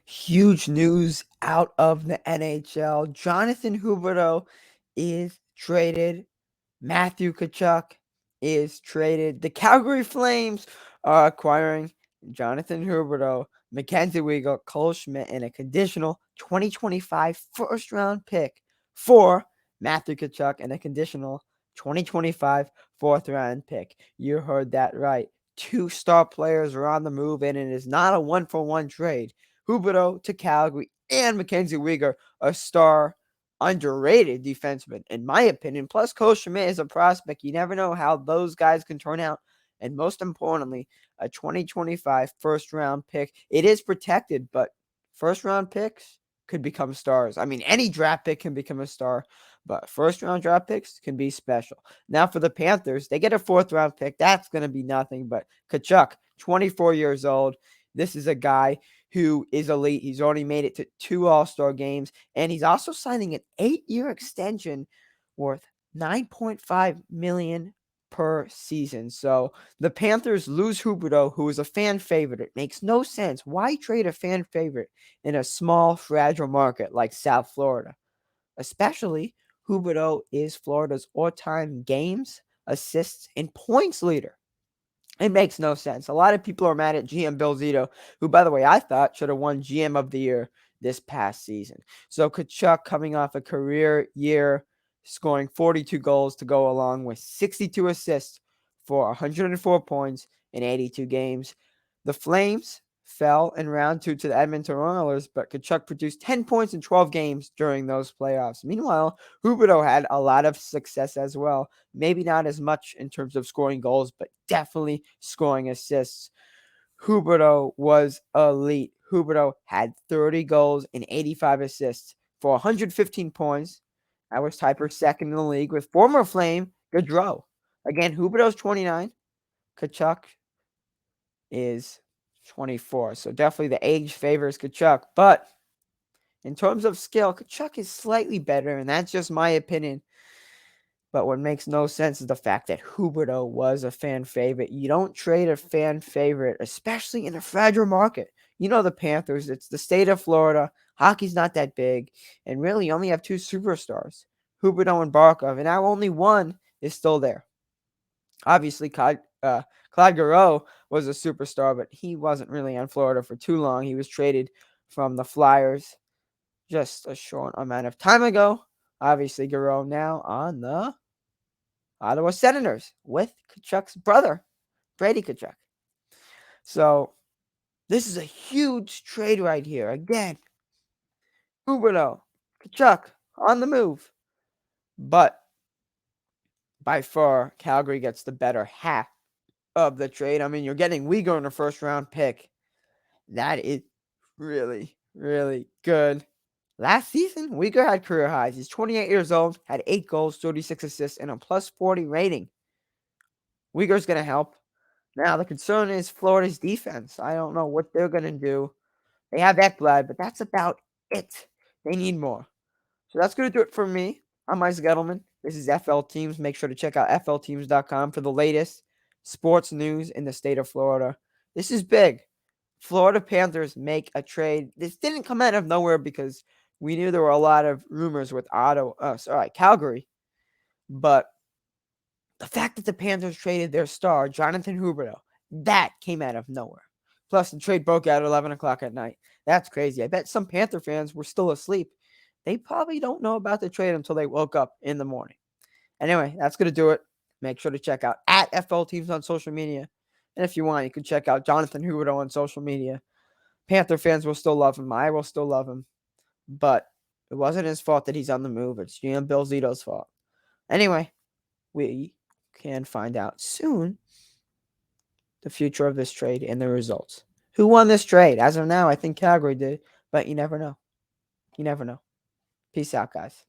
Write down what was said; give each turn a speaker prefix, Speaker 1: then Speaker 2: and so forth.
Speaker 1: Huge news out of the NHL. Jonathan Huberdeau is traded. Matthew Tkachuk is traded. The Calgary Flames are acquiring Jonathan Huberdeau, MacKenzie Weegar, Cole Schwindt, and a conditional 2025 first-round pick for Matthew Tkachuk and a conditional 2025 fourth-round pick. You heard that right. Two star players are on the move, and it is not a one-for-one trade. Huberdeau to Calgary and MacKenzie Weegar, a star underrated defenseman, in my opinion. Plus, Cole Schmidt is a prospect. You never know how those guys can turn out. And most importantly, a 2025 first-round pick. It is protected, but first-round picks could become stars. I mean, any draft pick can become a star, but first-round draft picks can be special. Now, for the Panthers, they get a fourth-round pick. That's going to be nothing, but Tkachuk, 24 years old. This is a guy who is elite. He's already made it to 2 All-Star games, and he's also signing an 8-year extension worth $9.5 million per season. So the Panthers lose Huberdeau, who is a fan favorite. It makes no sense. Why trade a fan favorite in a small, fragile market like South Florida? Especially, Huberdeau is Florida's all-time games, assists, and points leader. It makes no sense. A lot of people are mad at GM Bill Zito, who, by the way, I thought should have won GM of the Year this past season. So Tkachuk coming off a career year, scoring 42 goals to go along with 62 assists for 104 points in 82 games. The Flames fell in round 2 to the Edmonton Oilers, but Tkachuk produced 10 points in 12 games during those playoffs. Meanwhile, Huberdeau had a lot of success as well. Maybe not as much in terms of scoring goals, but definitely scoring assists. Huberdeau was elite. Huberdeau had 30 goals and 85 assists for 115 points. That was tied for second in the league with former Flame Gaudreau. Again, Huberdeau's 29. Tkachuk is 24. So definitely the age favors Tkachuk. But in terms of skill, Tkachuk is slightly better, and that's just my opinion. But what makes no sense is the fact that Huberdeau was a fan favorite. You don't trade a fan favorite, especially in a fragile market. You know the Panthers, it's the state of Florida. Hockey's not that big. And really, you only have 2 superstars, Huberdeau and Barkov. And now only one is still there. Obviously, Claude Giroux was a superstar, but he wasn't really on Florida for too long. He was traded from the Flyers just a short amount of time ago. Obviously, Giroux now on the Ottawa Senators with Tkachuk's brother, Brady Tkachuk. So this is a huge trade right here. Again, Huberdeau, Tkachuk on the move. But by far, Calgary gets the better half of the trade. I mean, you're getting Weegar in a first-round pick. That is really, really good. Last season, Weegar had career highs. He's 28 years old, had 8 goals, 36 assists, and a plus 40 rating. Weegar's going to help. Now, the concern is Florida's defense. I don't know what they're going to do. They have Ekblad, but that's about it. They need more. So that's going to do it for me. I'm Isaac Edelman. This is FL Teams. Make sure to check out flteams.com for the latest sports news in the state of Florida. This is big. Florida Panthers make a trade. This didn't come out of nowhere because we knew there were a lot of rumors with Calgary. But the fact that the Panthers traded their star, Jonathan Huberdeau, that came out of nowhere. Plus, the trade broke out at 11 o'clock at night. That's crazy. I bet some Panther fans were still asleep. They probably don't know about the trade until they woke up in the morning. Anyway, that's going to do it. Make sure to check out at FL Teams on social media. And if you want, you can check out Jonathan Huberdeau on social media. Panther fans will still love him. I will still love him. But it wasn't his fault that he's on the move. It's GM Bill Zito's fault. Anyway, we can find out soon the future of this trade and the results. Who won this trade? As of now, I think Calgary did, but you never know. You never know. Peace out, guys.